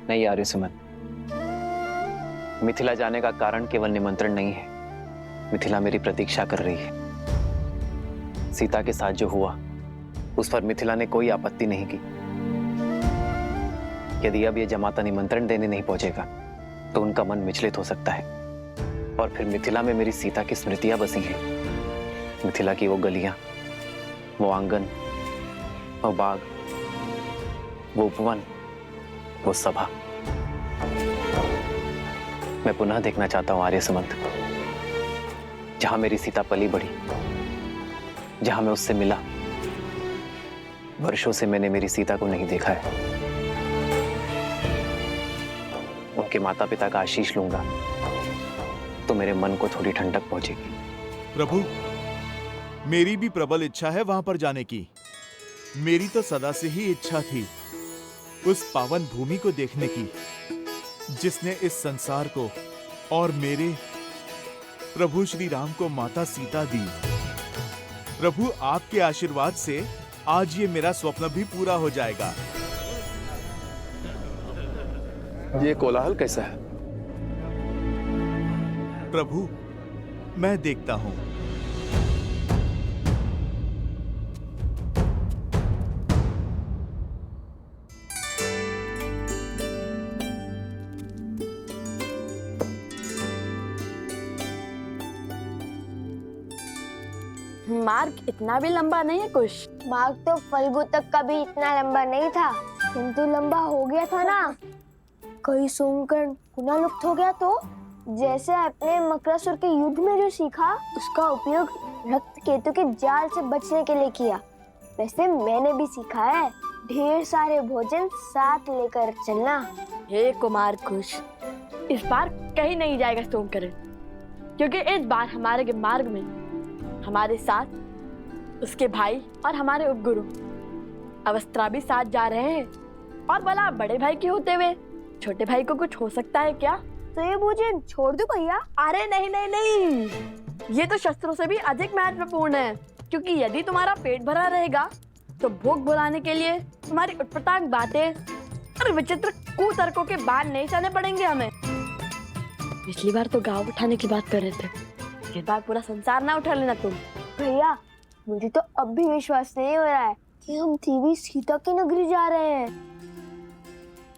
नहीं आर्यसुमन, मिथिला जाने का कारण केवल निमंत्रण नहीं है। मिथिला मेरी प्रतीक्षा कर रही है। सीता के साथ जो हुआ उस पर मिथिला ने कोई आपत्ति नहीं की। यदि अब यह जमाता निमंत्रण देने नहीं पहुंचेगा तो उनका मन विचलित हो सकता है और फिर मिथिला में मेरी सीता की स्मृतियां बसी हैं। मिथिला की वो गलियां, वो आंगन, वो बाग, वो उपवन, वो सभा मैं पुनः देखना चाहता हूं आर्यसुमंत, जहां मेरी सीता पली बढ़ी, जहां मैं उससे मिला। वर्षों से मैंने मेरी सीता को नहीं देखा है। उनके माता पिता का आशीष लूंगा तो मेरे मन को थोड़ी ठंडक पहुंचेगी। प्रभु, मेरी भी प्रबल इच्छा है वहां पर जाने की। मेरी तो सदा से ही इच्छा थी उस पावन भूमि को देखने की जिसने इस संसार को और मेरे प्रभु श्री राम को माता सीता दी। प्रभु, आपके आशीर्वाद से आज ये मेरा स्वप्न भी पूरा हो जाएगा। ये कोलाहल कैसा है? प्रभु, मैं देखता हूं। मार्ग इतना भी लंबा नहीं है कुछ। मार्ग तो फल्गु तक का भी इतना लंबा नहीं था, किंतु लंबा हो गया था ना। कहीं सोमकर्ण पुनः लुप्त हो गया तो जैसे अपने मकरासुर के युद्ध में जो सीखा उसका उपयोग रक्त केतु के जाल से बचने के लिए किया, वैसे मैंने भी सीखा है ढेर सारे भोजन साथ लेकर चलना। हे कुमार खुश, इस बार कहीं नहीं जाएगा सोमकर्ण, क्योंकि इस बार हमारे मार्ग में हमारे साथ उसके भाई और हमारे उपगुरु अवस्था भी साथ जा रहे हैं। और भला बड़े भाई के होते हुए छोटे भाई को कुछ हो सकता है क्या? तो ये भोजन छोड़ दूं भैया? अरे नहीं नहीं नहीं, ये तो शस्त्रों से भी अधिक महत्वपूर्ण है, क्योंकि यदि तुम्हारा पेट भरा रहेगा तो भूख भुलाने के लिए तुम्हारी उटपटांग बातें और विचित्र कुतर्कों के बाण नहीं सहने पड़ेंगे हमें। पिछली बार तो गाँव उठाने की बात कर रहे थे, इस बार पूरा संसार ना उठा लेना तुम। भैया, मुझे तो अब भी विश्वास नहीं हो रहा है कि हम देवी सीता की नगरी जा रहे हैं।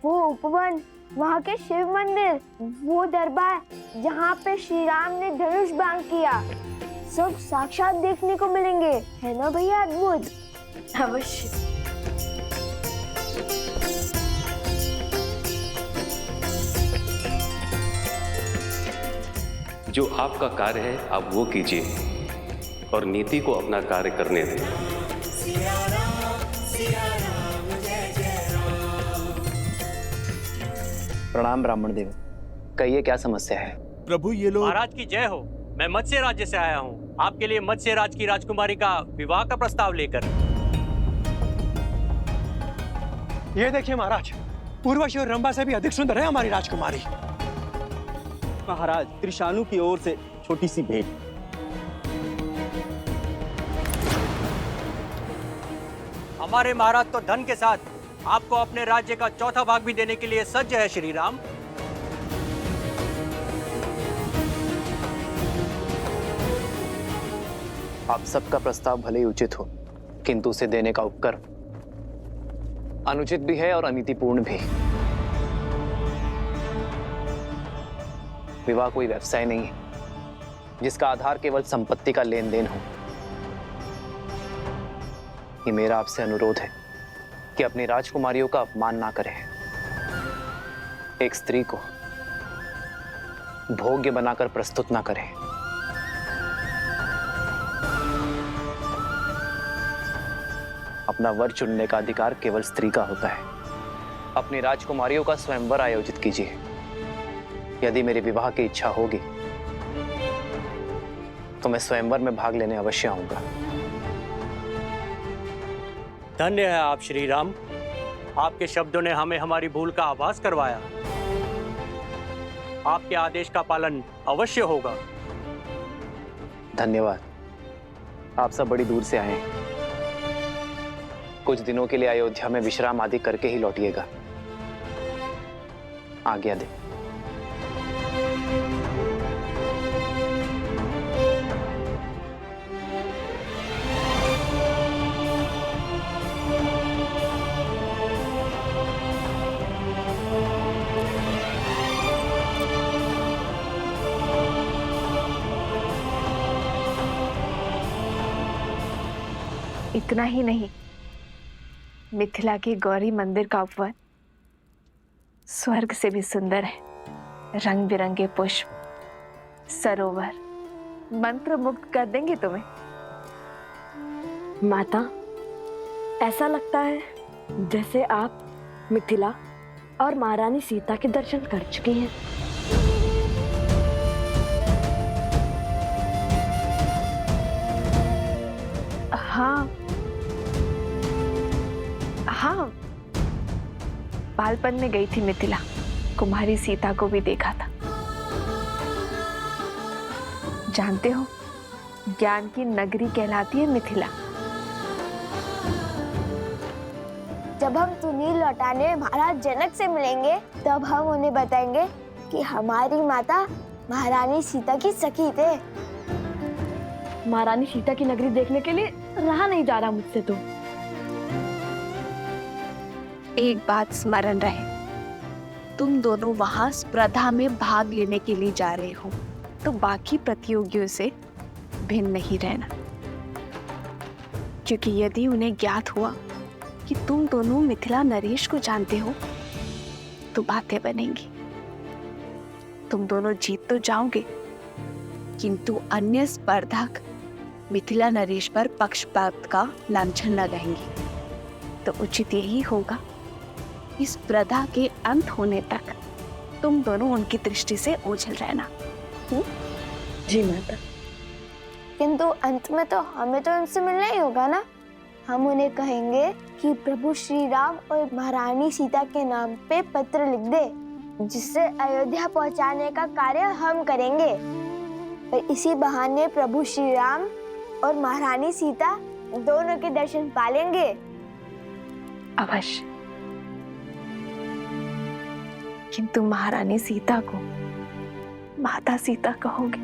वो उपवन, वहाँ के शिव मंदिर, वो दरबार जहाँ पे श्री राम ने धनुष बाण किया, सब साक्षात देखने को मिलेंगे, है ना भैया? अद्भुत। अवश्य। जो आपका कार्य है आप वो कीजिए और नीति को अपना कार्य करने दें। प्रणाम ब्राह्मण देव, कहिए क्या समस्या है? प्रभु, ये लोग। महाराज की जय हो। मैं मत्स्य राज्य से आया हूँ, आपके लिए मत्स्य राज की राजकुमारी का विवाह का प्रस्ताव लेकर। ये देखिए महाराज, उर्वशी और रंभा से भी अधिक सुंदर है हमारी राजकुमारी। महाराज, त्रिशानु की ओर से छोटी सी भेंट। हमारे महाराज तो धन के साथ आपको अपने राज्य का चौथा भाग भी देने के लिए सज्ज है श्री राम। आप सबका प्रस्ताव भले ही उचित हो, किंतु उसे देने का उपक्रम अनुचित भी है और अनीतिपूर्ण भी। विवाह कोई व्यवसाय नहीं है जिसका आधार केवल संपत्ति का लेन देन हो। ये मेरा आपसे अनुरोध है कि अपनी राजकुमारियों का अपमान ना करें। एक स्त्री को भोग्य बनाकर प्रस्तुत ना करें। अपना वर चुनने का अधिकार केवल स्त्री का होता है। अपनी राजकुमारियों का स्वयंवर आयोजित कीजिए। यदि मेरी विवाह की इच्छा होगी तो मैं स्वयंवर में भाग लेने अवश्य आऊंगा। धन्य है आप श्री राम, आपके शब्दों ने हमें हमारी भूल का आभास करवाया। आपके आदेश का पालन अवश्य होगा। धन्यवाद। आप सब बड़ी दूर से आए हैं, कुछ दिनों के लिए अयोध्या में विश्राम आदि करके ही लौटिएगा। आज्ञा दे। इतना ही नहीं, मिथिला के गौरी मंदिर का उपवन स्वर्ग से भी सुंदर है। रंग बिरंगे पुष्प, सरोवर मंत्र मुग्ध कर देंगे तुम्हें। माता, ऐसा लगता है जैसे आप मिथिला और महारानी सीता के दर्शन कर चुकी हैं। हाँ, बालपन में गई थी मिथिला, कुमारी सीता को भी देखा था। जानते हो, ज्ञान की नगरी कहलाती है मिथिला। जब हम तुनील लौटाने महाराज जनक से मिलेंगे, तब हम उन्हें बताएंगे कि हमारी माता महारानी सीता की सखी थे। महारानी सीता की नगरी देखने के लिए रहा नहीं जा रहा मुझसे तो। एक बात स्मरण रहे, तुम दोनों वहां स्पर्धा में भाग लेने के लिए जा रहे हो, तो बाकी प्रतियोगियों से भिन्न नहीं रहना, क्योंकि यदि उन्हें ज्ञात हुआ कि तुम दोनों मिथिला नरेश को जानते हो, तो बातें बनेंगी। तुम दोनों जीत तो जाओगे, किंतु अन्य स्पर्धक मिथिला नरेश पर पक्षपात का लांछन लगाएंगे। तो उचित यही होगा, इस स्पर्धा के अंत होने तक तुम दोनों उनकी दृष्टि से ओझल रहना। जी माता। किंतु अंत में तो हमें तो उनसे मिलना ही होगा ना। हम उन्हें कहेंगे कि प्रभु श्री राम और महारानी सीता के नाम पे पत्र लिख दे, जिससे अयोध्या पहुंचाने का कार्य हम करेंगे। और इसी बहाने प्रभु श्री राम और महारानी सीता दोनों के दर्शन पालेंगे। अवश्य, किंतु महारानी सीता को माता सीता कहोगे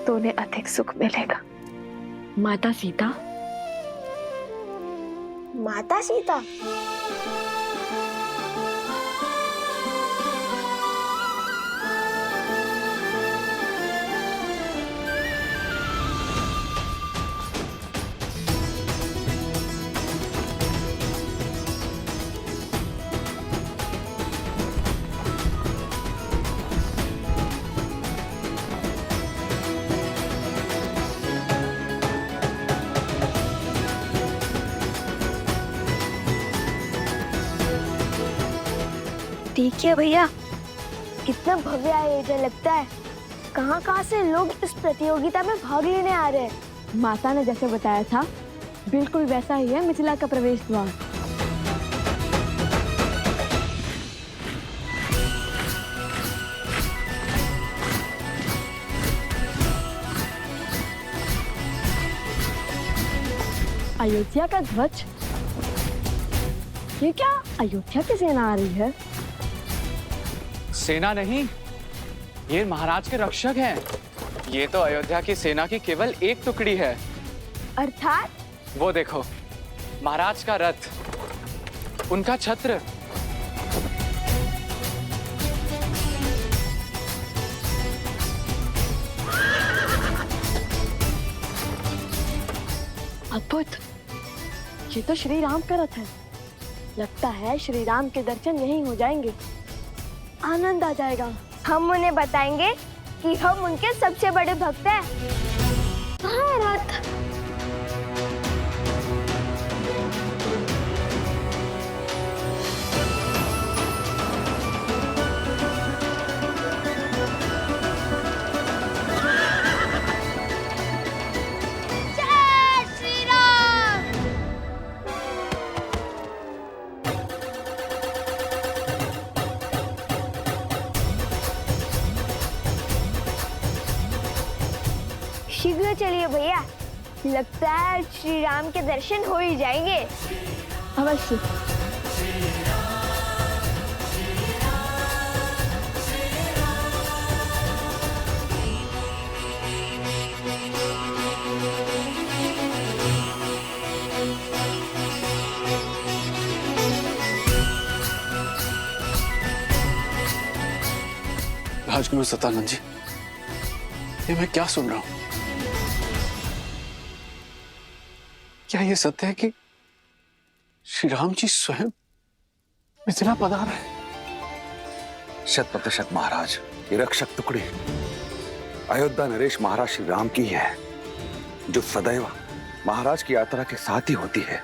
तो उन्हें अधिक सुख मिलेगा। माता सीता? माता सीता? ठीक है भैया। कितना भव्य आयोजन लगता है। कहाँ से लोग इस प्रतियोगिता में भाग लेने आ रहे हैं। माता ने जैसे बताया था, बिल्कुल वैसा ही है मिथिला का प्रवेश द्वार। अयोध्या का ध्वज? ये क्या अयोध्या की सेना आ रही है? सेना नहीं, ये महाराज के रक्षक हैं। ये तो अयोध्या की सेना की केवल एक टुकड़ी है। अर्थात? वो देखो, महाराज का रथ, उनका छत्र। अद्भुत! ये तो श्री राम का रथ है। लगता है श्री राम के दर्शन यहीं हो जाएंगे। आनंद आ जाएगा। हम उन्हें बताएंगे कि हम उनके सबसे बड़े भक्त हैं। कहाँ है रथ? शीघ्र चलिए भैया, लगता है श्री राम के दर्शन हो ही जाएंगे। अवश्य। राजगुरु सतानंद जी, ये मैं क्या सुन रहा हूं? क्या ये सत्य है कि श्री राम जी स्वयं मिथिला पधार रहे हैं? 100% महाराज, ये रक्षक टुकड़ी अयोध्या नरेश महाराज श्री राम की है, जो सदैव महाराज की यात्रा के साथ ही होती है।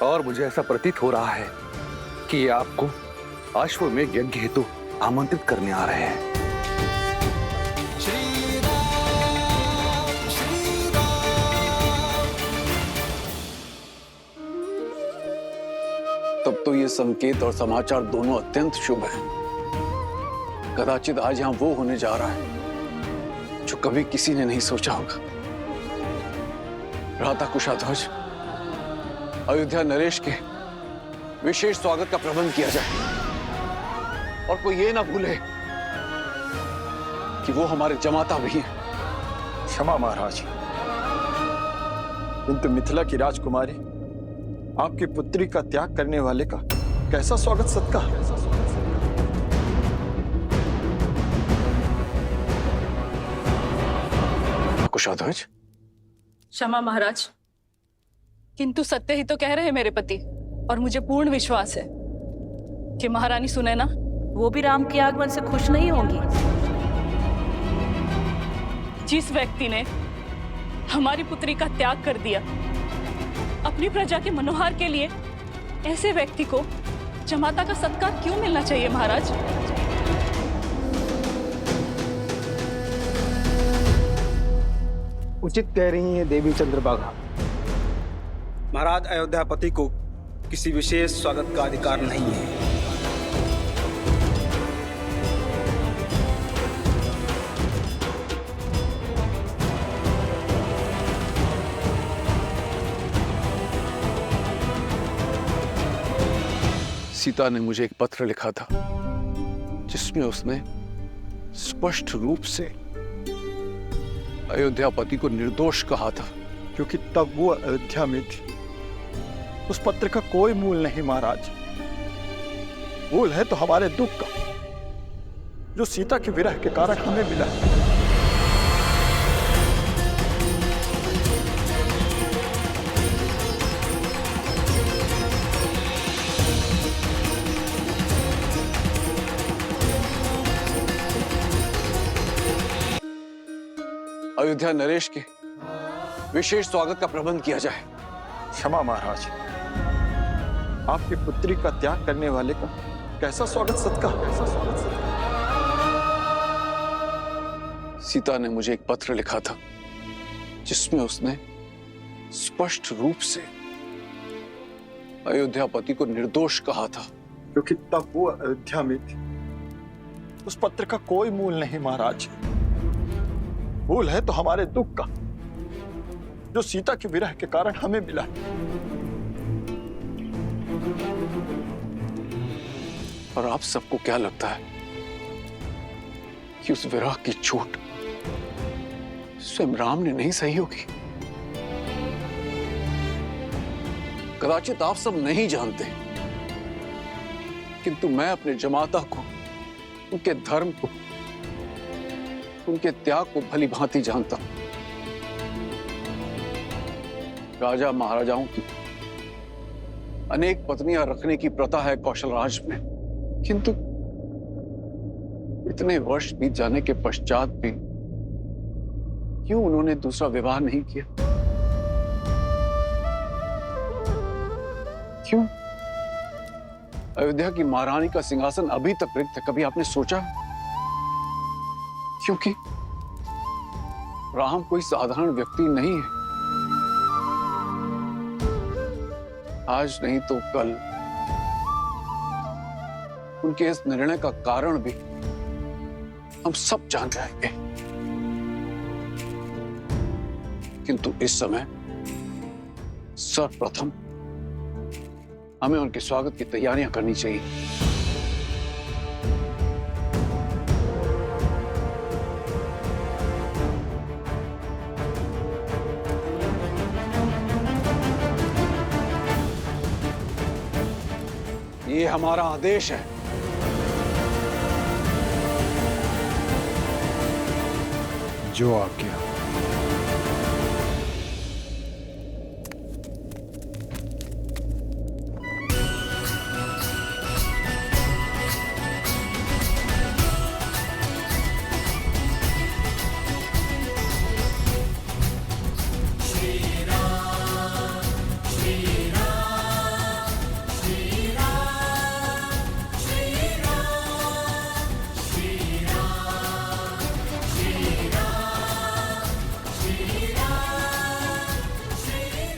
और मुझे ऐसा प्रतीत हो रहा है कि ये आपको अश्वमेध यज्ञ हेतु आमंत्रित करने आ रहे हैं। तब तो ये संकेत और समाचार दोनों अत्यंत शुभ हैं। कदाचित आज यहां वो होने जा रहा है जो कभी किसी ने नहीं सोचा होगा। भ्राता कुशाध्वज, अयोध्या नरेश के विशेष स्वागत का प्रबंध किया जाए और कोई ये ना भूले कि वो हमारे जमाता भी हैं। क्षमा महाराज, किंतु मिथिला की राजकुमारी आपकी पुत्री का त्याग करने वाले का कैसा स्वागत सत्कार। कुशाध्वज, क्षमा महाराज, किंतु सत्य ही तो कह रहे हैं मेरे पति, और मुझे पूर्ण विश्वास है कि महारानी सुनैना वो भी राम के आगमन से खुश नहीं होंगी। जिस व्यक्ति ने हमारी पुत्री का त्याग कर दिया अपनी प्रजा के मनोहार के लिए, ऐसे व्यक्ति को जमाता का सत्कार क्यों मिलना चाहिए महाराज? उचित कह रही हैं देवी चंद्रभागा। महाराज अयोध्यापति को किसी विशेष स्वागत का अधिकार नहीं है। सीता ने मुझे एक पत्र लिखा था जिसमें उसने स्पष्ट रूप से अयोध्यापति को निर्दोष कहा था, क्योंकि तब वो अयोध्या में थी। उस पत्र का कोई मूल नहीं महाराज। मूल है तो हमारे दुख का, जो सीता के विरह के कारण हमें मिला। अयोध्या नरेश के विशेष स्वागत का प्रबंध किया जाए। क्षमा महाराज, आपकी पुत्री का त्याग करने वाले का कैसा स्वागत सत्कार। सीता ने मुझे एक पत्र लिखा था जिसमें उसने स्पष्ट रूप से अयोध्यापति को निर्दोष कहा था, क्योंकि तब वो अयोध्या में थी। उस पत्र का कोई मूल नहीं महाराज। मूल है तो हमारे दुख का, जो सीता के विरह के कारण हमें मिला। और आप सबको क्या लगता है कि उस विरह की चोट स्वयं राम ने नहीं सही होगी? कदाचित आप सब नहीं जानते, किंतु मैं अपने जमाता को, उनके धर्म को, उनके त्याग को भली भांति जानता हूं। राजा महाराजाओं की अनेक पत्नियां रखने की प्रथा है कौशलराज में, किंतु इतने वर्ष बीत जाने के पश्चात भी क्यों उन्होंने दूसरा विवाह नहीं किया? क्यों अयोध्या की महारानी का सिंहासन अभी तक रिक्त है? कभी आपने सोचा? क्योंकि राम कोई साधारण व्यक्ति नहीं है। आज नहीं तो कल उनके इस निर्णय का कारण भी हम सब जान जाएंगे, किंतु इस समय सर्वप्रथम हमें उनके स्वागत की तैयारियां करनी चाहिए। ये हमारा आदेश है। जो आज्ञा।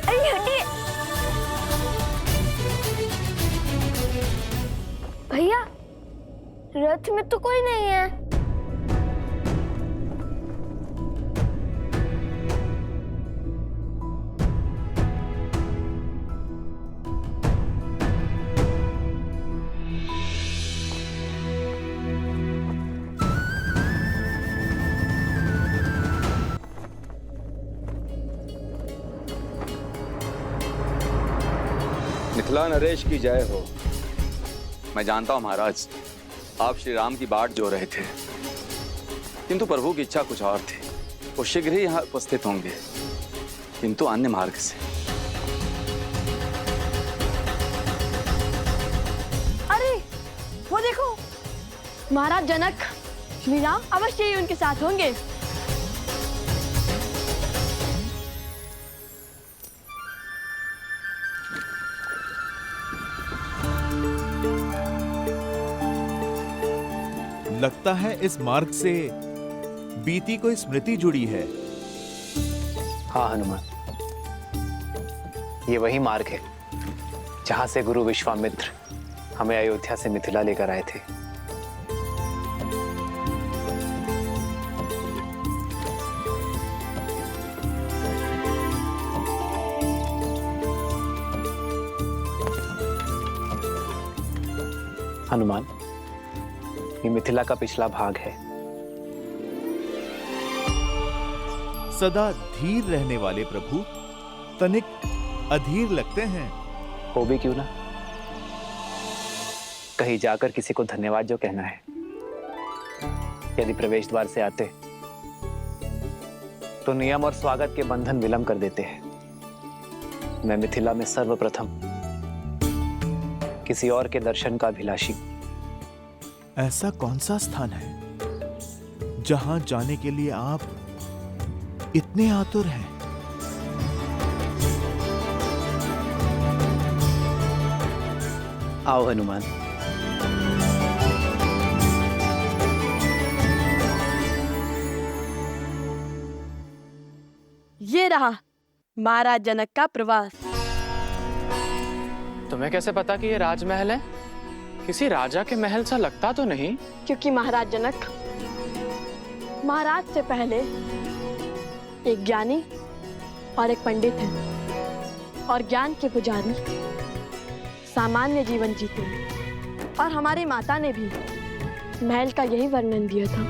अरे हटिए भैया, रथ में तो कोई नहीं है। मिथिला नरेश की जय हो। मैं जानता हूं महाराज, आप श्री राम की बाट जो रहे थे, किंतु प्रभु की इच्छा कुछ और थी। वो शीघ्र ही यहाँ उपस्थित होंगे, किंतु अन्य मार्ग से। अरे वो देखो, महाराज जनक श्री राम अवश्य ही उनके साथ होंगे। लगता है इस मार्ग से बीती कोई स्मृति जुड़ी है। हाँ हनुमान, ये वही मार्ग है जहां से गुरु विश्वामित्र हमें अयोध्या से मिथिला लेकर आए थे। हनुमान, ये मिथिला का पिछला भाग है। सदा धीर रहने वाले प्रभु तनिक अधीर लगते हैं। हो भी क्यों ना, कहीं जाकर किसी को धन्यवाद जो कहना है। यदि प्रवेश द्वार से आते तो नियम और स्वागत के बंधन विलंब कर देते हैं। मैं मिथिला में सर्वप्रथम किसी और के दर्शन का अभिलाषी। ऐसा कौन सा स्थान है जहां जाने के लिए आप इतने आतुर हैं? आओ हनुमान। ये रहा महाराज जनक का प्रवास। तुम्हें कैसे पता कि ये राजमहल है? किसी राजा के महल सा लगता तो नहीं। क्योंकि महाराज जनक महाराज से पहले एक ज्ञानी और एक पंडित हैं, और ज्ञान के पुजारी सामान्य जीवन जीते हैं। और हमारी माता ने भी महल का यही वर्णन दिया था।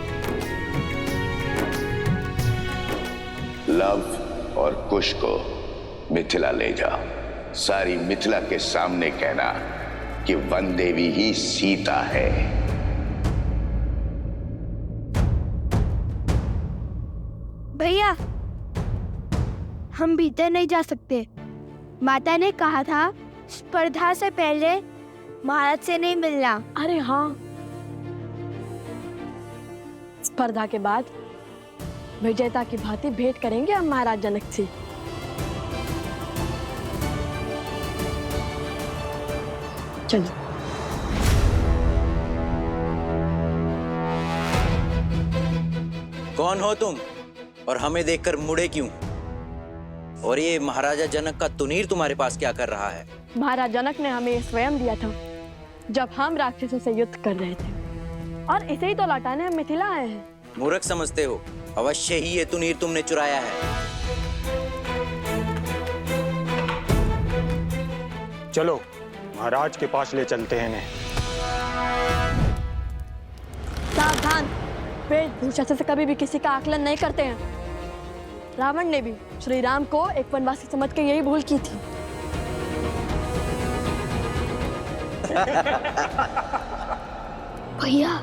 लव और कुश को मिथिला ले जाओ। सारी मिथिला के सामने कहना कि वन देवी ही सीता है। भैया, हम भीतर नहीं जा सकते। माता ने कहा था स्पर्धा से पहले महाराज से नहीं मिलना। अरे हाँ, स्पर्धा के बाद विजेता की भांति भेंट करेंगे हम महाराज जनक से। चलो। कौन हो तुम और हमें देखकर मुड़े क्यों? और ये महाराजा जनक का तुनीर तुम्हारे पास क्या कर रहा है? महाराज जनक ने हमें स्वयं दिया था जब हम राक्षसों से युद्ध कर रहे थे, और इसे ही तो लौटाने हम मिथिला आए हैं। मूर्ख समझते हो? अवश्य ही ये तुनीर तुमने चुराया है। चलो महाराज के पास ले चलते हैं इन्हें। सावधान, वेशभूषा से कभी भी किसी का आकलन नहीं करते हैं। रावण ने भी श्री राम को एक वनवासी समझ के यही भूल की थी। भैया,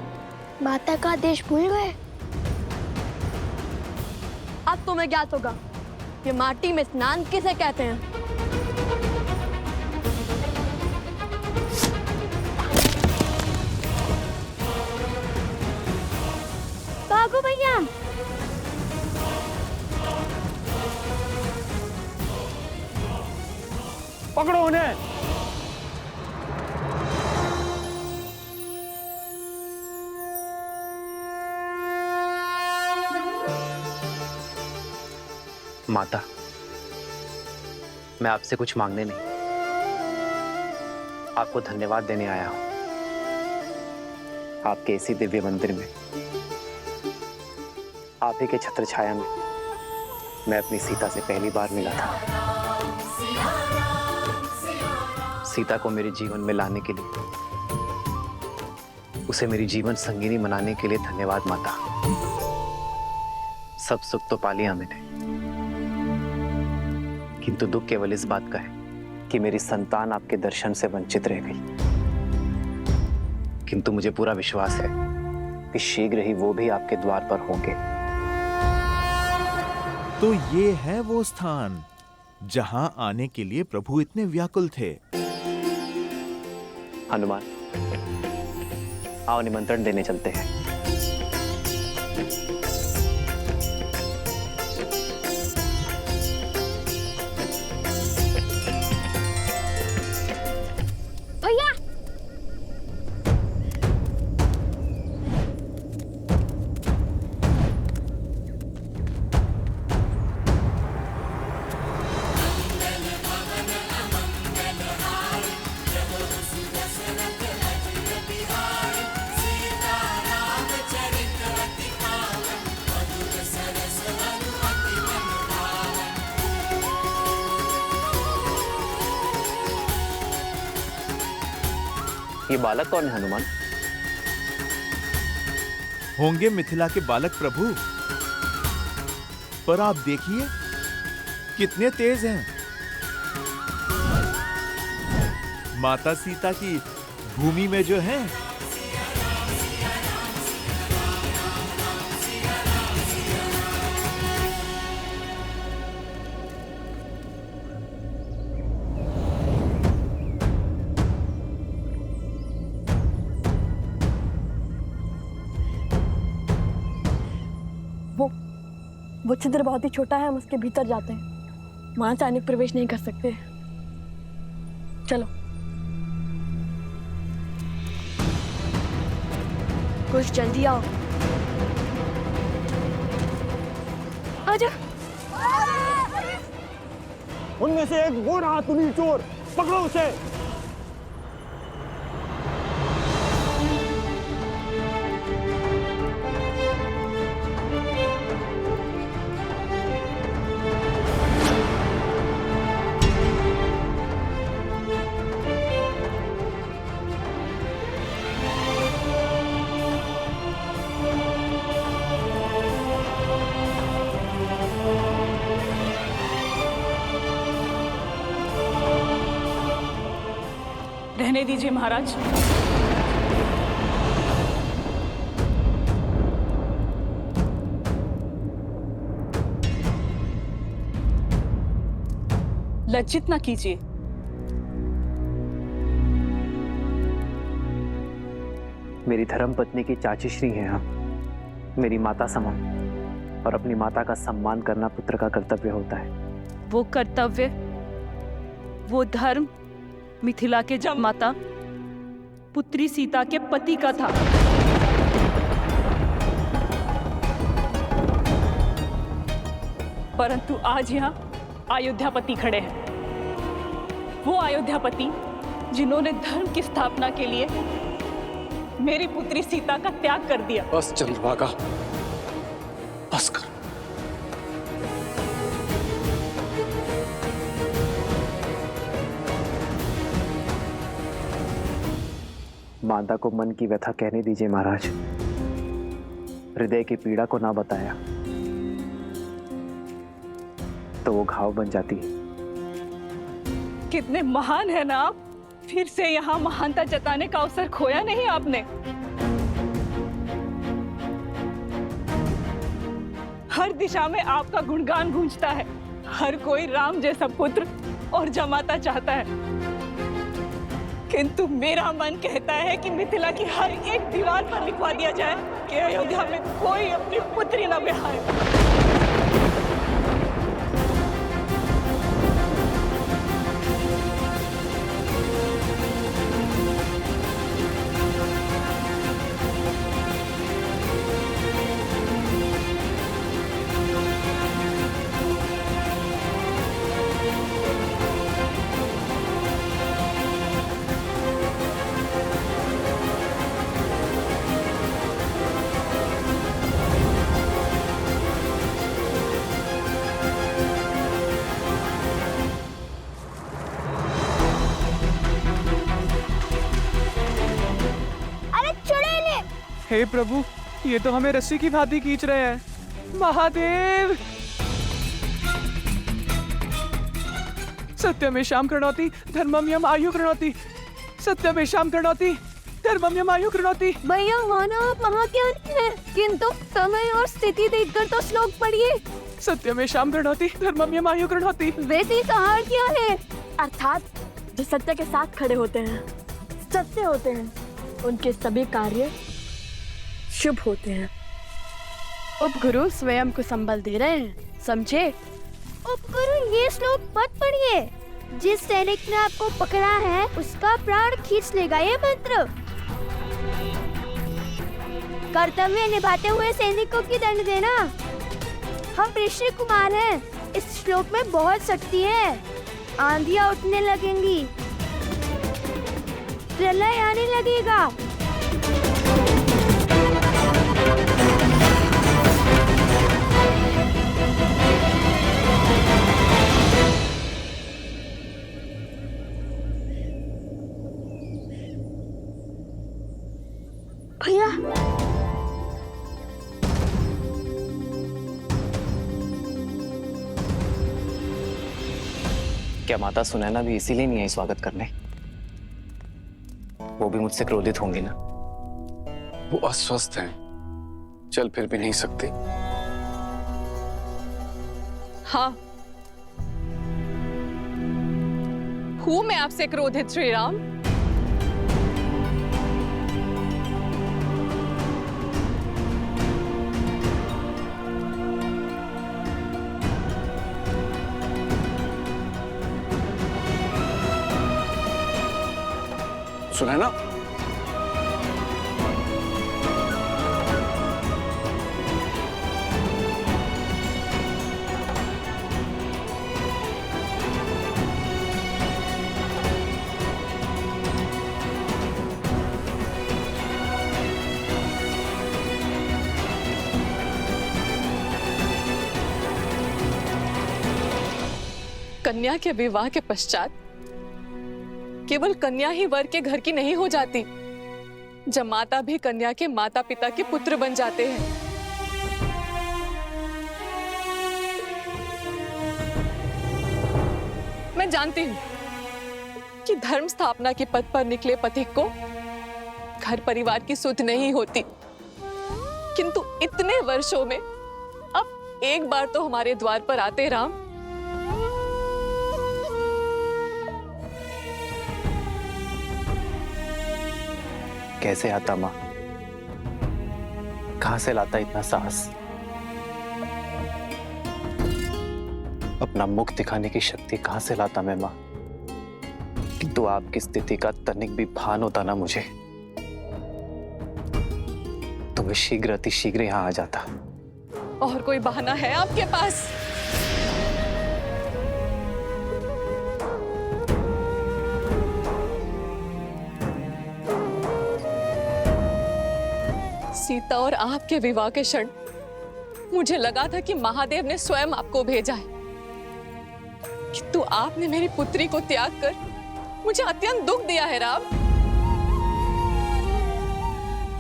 माता का आदेश भूल गए? अब तुम्हें ज्ञात होगा कि माटी में स्नान किसे कहते हैं। भागो भैया। पकड़ो उन्हें। माता, मैं आपसे कुछ मांगने नहीं, आपको धन्यवाद देने आया हूं। आपके इसी दिव्य मंदिर में, आप ही के छत्र छाया में मैं अपनी सीता से पहली बार मिला था। सीता को मेरे जीवन में लाने के लिए, उसे मेरी जीवन संगिनी बनाने के लिए धन्यवाद माता। सब सुख तो पा लिया मैंने, किंतु दुख केवल इस बात का है कि मेरी संतान आपके दर्शन से वंचित रह गई। किंतु मुझे पूरा विश्वास है कि शीघ्र ही वो भी आपके द्वार पर होंगे। तो ये है वो स्थान जहां आने के लिए प्रभु इतने व्याकुल थे। हनुमान, आओ निमंत्रण देने चलते हैं। भैया ये बालक कौन है हनुमान? होंगे मिथिला के बालक प्रभु, पर आप देखिए कितने तेज हैं। माता सीता की भूमि में जो है, वो छिद्र बहुत ही छोटा है, हम उसके भीतर जाते हैं। वहां से अचानक प्रवेश नहीं कर सकते। चलो। कुछ जल्दी आओ। आजा। उनमें से एक वो रहा तुनील चोर, पकड़ो उसे। रहने दीजिए महाराज। लज्जित ना कीजिए। मेरी धर्म पत्नी की चाची श्री हैं आप, मेरी माता समान, और अपनी माता का सम्मान करना पुत्र का कर्तव्य होता है। वो कर्तव्य, वो धर्म मिथिला के जन्मदाता पुत्री सीता के पति का था। परंतु आज यहाँ अयोध्यापति खड़े हैं। वो अयोध्यापति जिन्होंने धर्म की स्थापना के लिए मेरी पुत्री सीता का त्याग कर दिया। बस चंद्रभागा, बस कर। माता को मन की व्यथा कहने दीजिए महाराज। हृदय की पीड़ा को ना बताया तो वो घाव बन जाती है। कितने महान है ना आप, फिर से यहाँ महानता जताने का अवसर खोया नहीं आपने। हर दिशा में आपका गुणगान गूंजता है। हर कोई राम जैसा पुत्र और जमाता चाहता है, किंतु मेरा मन कहता है कि मिथिला की हर एक दीवार पर लिखवा दिया जाए कि अयोध्या में कोई अपनी पुत्री न बिहारे। हे प्रभु, ये तो हमें रस्सी की भांति खींच रहे हैं। महादेव! सत्यमेषां कृणोति धर्मम्यम आयु कृणोति। सत्यमेषां कृणोति धर्मम्यम आयु कृणोति। भैया माना आप महाज्ञानी हैं, किंतु समय और स्थिति देखकर तो श्लोक पढ़िए। सत्यमेषां कृणोति धर्मम्यम आयु कृणोति। वैसे का अर्थ क्या है? अर्थात जो सत्य के साथ खड़े होते हैं, सत्य होते हैं, उनके सभी कार्य शुभ होते हैं। उपगुरु स्वयं को संबल दे रहे हैं, समझे? उपगुरु ये श्लोक मत पढ़िए। जिस सैनिक ने आपको पकड़ा है उसका प्राण खींच लेगा ये मंत्र। कर्तव्य निभाते हुए सैनिकों की दंड देना। हम ऋषि कुमार हैं, इस श्लोक में बहुत शक्ति है। आंधियां उठने लगेंगी, प्रलय आने लगेगा। भैया क्या माता सुनैना भी इसीलिए नहीं आई स्वागत करने? वो भी मुझसे क्रोधित होंगी ना? वो अस्वस्थ हैं, चल फिर भी नहीं सकते। हाँ, हूं मैं आपसे क्रोधित श्री राम। सुनैना, कन्या के विवाह के पश्चात केवल कन्या ही वर के घर की नहीं हो जाती, जमाता भी कन्या के माता पिता के पुत्र बन जाते हैं। मैं जानती हूँ कि धर्म स्थापना के पद पर निकले पथिक को घर परिवार की सुध नहीं होती, किंतु इतने वर्षों में अब एक बार तो हमारे द्वार पर आते राम। कैसे आता माँ? कहां से लाता इतना साहस? अपना मुख दिखाने की शक्ति कहां से लाता मैं माँ? किंतु आपकी स्थिति का तनिक भी भान होता ना मुझे, तो मैं शीघ्र अतिशीघ्र यहां आ जाता। और कोई बहाना है आपके पास? सीता और आपके विवाह के क्षण मुझे लगा था कि महादेव ने स्वयं आपको भेजा है, किंतु आपने मेरी पुत्री को त्याग कर मुझे अत्यंत दुख दिया है राम।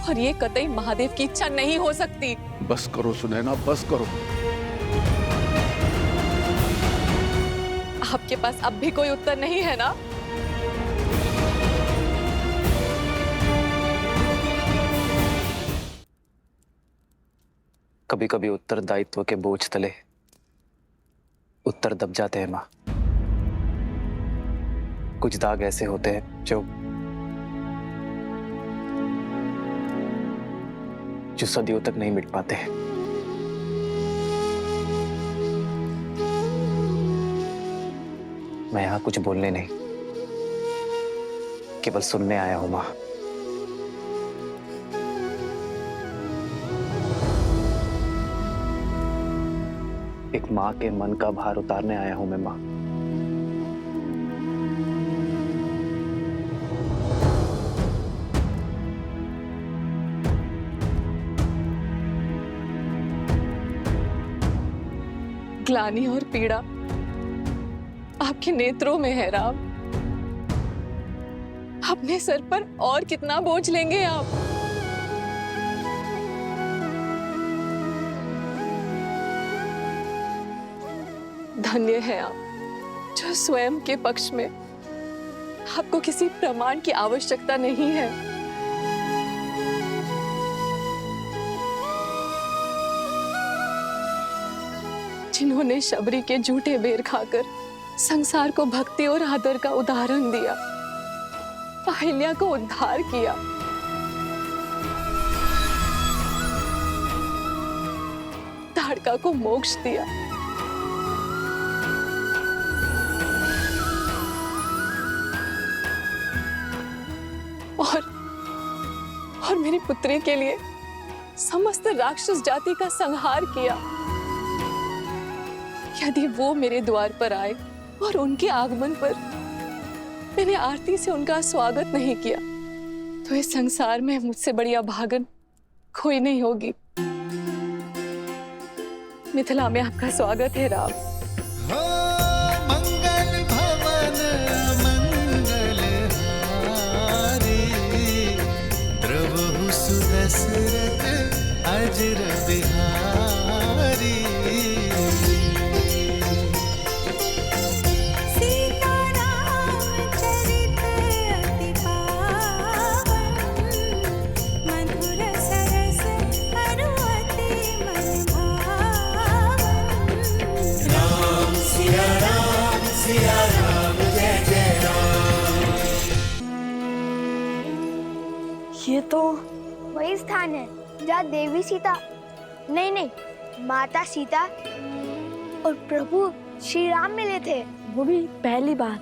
और ये कतई महादेव की इच्छा नहीं हो सकती। बस करो सुनैना, बस करो। आपके पास अब भी कोई उत्तर नहीं है ना? कभी कभी उत्तरदायित्व के बोझ तले उत्तर दब जाते हैं माँ। कुछ दाग ऐसे होते हैं जो सदियों तक नहीं मिट पाते। मैं यहां कुछ बोलने नहीं, केवल सुनने आया हूं मां। एक मां के मन का भार उतारने आया हूं मैं मां। ग्लानि और पीड़ा आपके नेत्रों में है राम। अपने सर पर और कितना बोझ लेंगे आप? धन्य है आप जो स्वयं के पक्ष में आपको किसी प्रमाण की आवश्यकता नहीं है। जिन्होंने शबरी के झूठे बेर खाकर संसार को भक्ति और आदर का उदाहरण दिया, अहिल्या को उद्धार किया, ताड़का को मोक्ष दिया, और मेरी पुत्री के लिए समस्त राक्षस जाति का संहार किया। यदि वो मेरे द्वार पर आए और उनके आगमन पर मैंने आरती से उनका स्वागत नहीं किया, तो इस संसार में मुझसे बड़ी अभागन कोई नहीं होगी। मिथिला में आपका स्वागत है राम। मंगल भवन मंगल हारी, प्रभु सुदशरथ अजर बिहारी। ये तो वही स्थान है जहाँ देवी सीता, नहीं, माता सीता और प्रभु श्री राम मिले थे, वो भी पहली बार।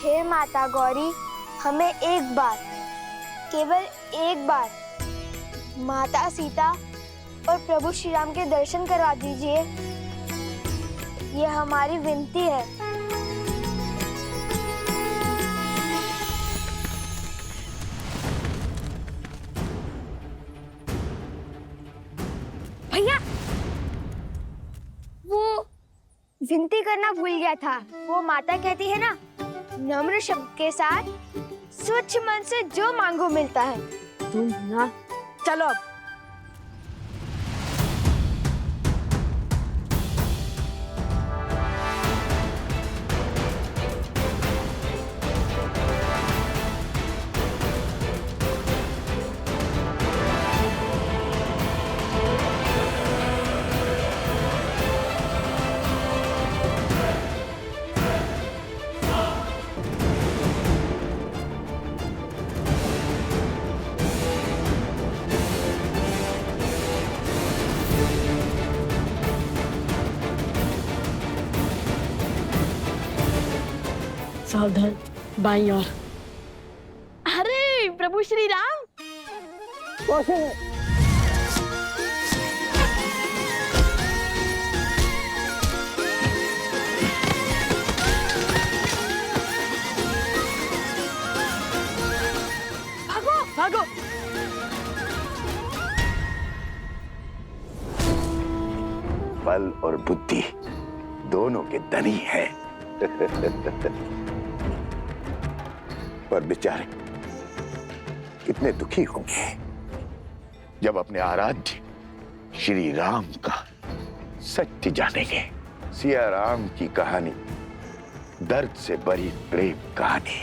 हे माता गौरी, हमें एक बार, केवल एक बार माता सीता और प्रभु श्री राम के दर्शन करवा दीजिए। ये हमारी विनती है। भैया, वो विनती करना भूल गया था। वो माता कहती है ना, नम्र शब्द के साथ स्वच्छ मन से जो मांगो मिलता है। तुम ना चलो अब। सावधान, बाईं ओर। अरे प्रभु श्री राम, भागो भागो। बल और बुद्धि दोनों के धनी है। पर बेचारे कितने दुखी होंगे जब अपने आराध्य श्री राम का सत्य जानेंगे। सिया राम की कहानी दर्द से भरी प्रेम कहानी।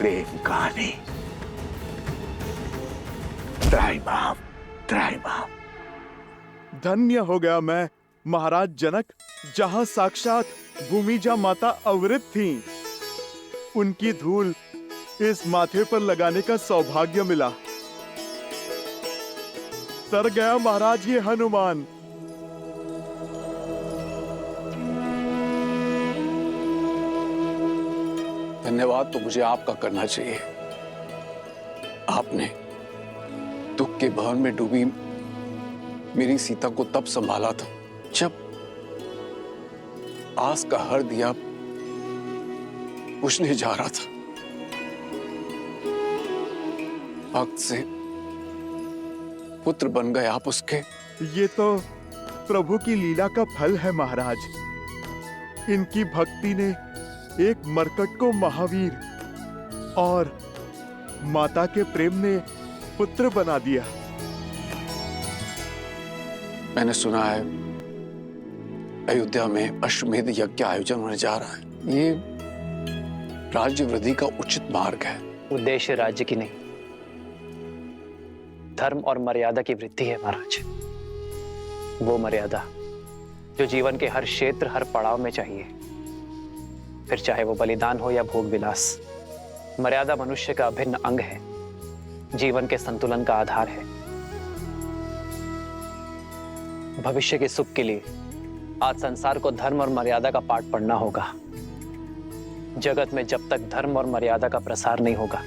प्रेम कहानी। त्राहिमाम, त्राहिमाम। धन्य हो गया मैं महाराज जनक, जहां साक्षात भूमिजा माता अवृत थीं। उनकी धूल इस माथे पर लगाने का सौभाग्य मिला। तर गया महाराज ये हनुमान। धन्यवाद तो मुझे आपका करना चाहिए। आपने दुख के भवन में डूबी मेरी सीता को तब संभाला था जब आस का हर दिया बुझने जा रहा था। वक्त से पुत्र बन गए आप उसके। ये तो प्रभु की लीला का फल है महाराज। इनकी भक्ति ने एक मरकट को महावीर और माता के प्रेम ने पुत्र बना दिया। मैंने सुना है अयोध्या में अश्वमेध यज्ञ का आयोजन होने जा रहा है। ये राज्य वृद्धि का उचित मार्ग है। उद्देश्य राज्य की नहीं, धर्म और मर्यादा की वृद्धि है महाराज। वो मर्यादा जो जीवन के हर क्षेत्र, हर पड़ाव में चाहिए, फिर चाहे वो बलिदान हो या भोग विलास। मर्यादा मनुष्य का अभिन्न अंग है, जीवन के संतुलन का आधार है। भविष्य के सुख के लिए आज संसार को धर्म और मर्यादा का पाठ पढ़ना होगा। जगत में जब तक धर्म और मर्यादा का प्रसार नहीं होगा,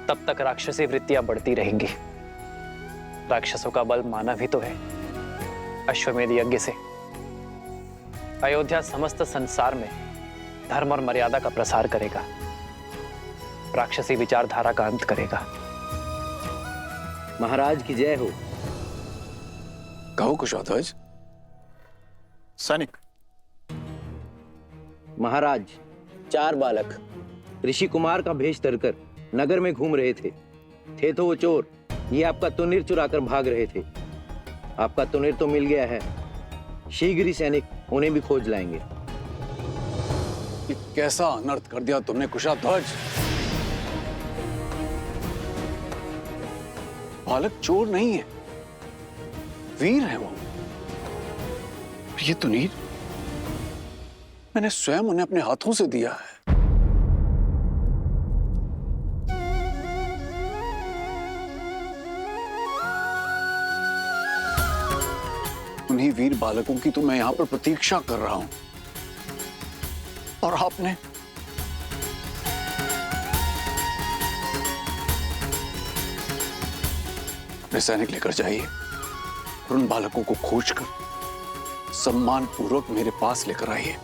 तब तक राक्षसी वृत्तियां बढ़ती रहेंगी। राक्षसों का बल मानव ही तो है। अश्वमेध यज्ञ से अयोध्या समस्त संसार में धर्म और मर्यादा का प्रसार करेगा, राक्षसी विचारधारा का अंत करेगा। महाराज की जय हो। कहो कुशोध्वज। सैनिक। महाराज, 4 बालक ऋषि कुमार का भेष धरकर नगर में घूम रहे थे तो वो चोर। ये आपका तुनीर चुराकर भाग रहे थे। आपका तुनीर तो मिल गया है। शीघ्र ही सैनिक उन्हें भी खोज लाएंगे। ये कैसा अनर्थ कर दिया तुमने कुशोध्वज। बालक चोर नहीं है, वीर है वो। ये तुनीर मैंने स्वयं उन्हें अपने हाथों से दिया है। उन्हीं वीर बालकों की तो मैं यहां पर प्रतीक्षा कर रहा हूं, और आपने अपने सैनिक लेकर जाइए और उन बालकों को खोजकर सम्मान पूर्वक मेरे पास लेकर आइए।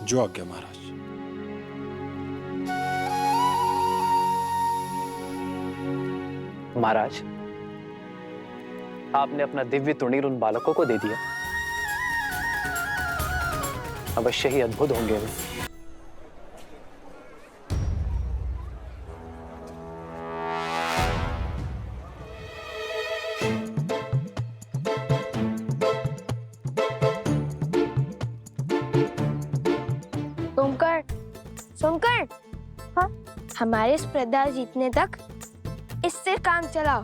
जो आज्ञा महाराज। महाराज, आपने अपना दिव्य तुणीर उन बालकों को दे दिया। अवश्य ही अद्भुत होंगे वे। सोमकर, हाँ, हमारे स्पर्धा जीतने तक इससे काम चलाओ।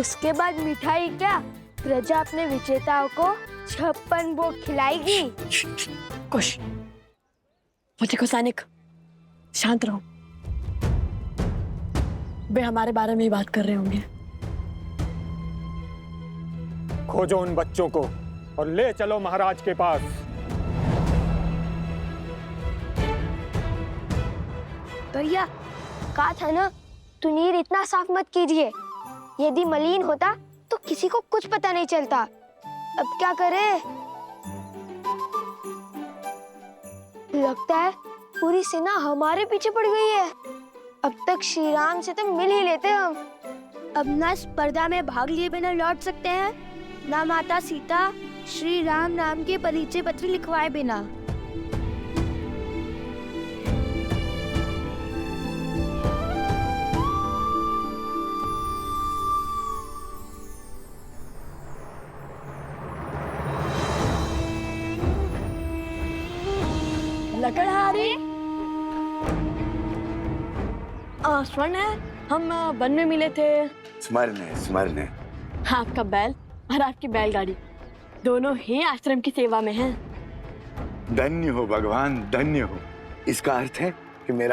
उसके बाद मिठाई क्या, प्रजा अपने विजेताओं को 56 भोग खिलाएगी। कुश, मुझे को सैनिक, शांत रहो। वे हमारे बारे में ही बात कर रहे होंगे। खोजो उन बच्चों को और ले चलो महाराज के पास। भैया, कहा था ना, तुनीर इतना साफ मत कीजिए। यदि मलिन होता तो किसी को कुछ पता नहीं चलता। अब क्या करें? लगता है पूरी सेना हमारे पीछे पड़ गई है। अब तक श्री राम से तो मिल ही लेते हम। अब ना स्पर्धा में भाग लिए बिना लौट सकते हैं, ना माता सीता श्री राम नाम के परिचय पत्र लिखवाए बिना। लकड़हारी। स्वर्ण है, हम वन में मिले थे। स्मरण है, स्मरण है। आपका बैल और आपकी बैलगाड़ी दोनों ही आश्रम की सेवा में हैं। धन्य हो भगवान, धन्य हो। इसका अर्थ है कि मेरा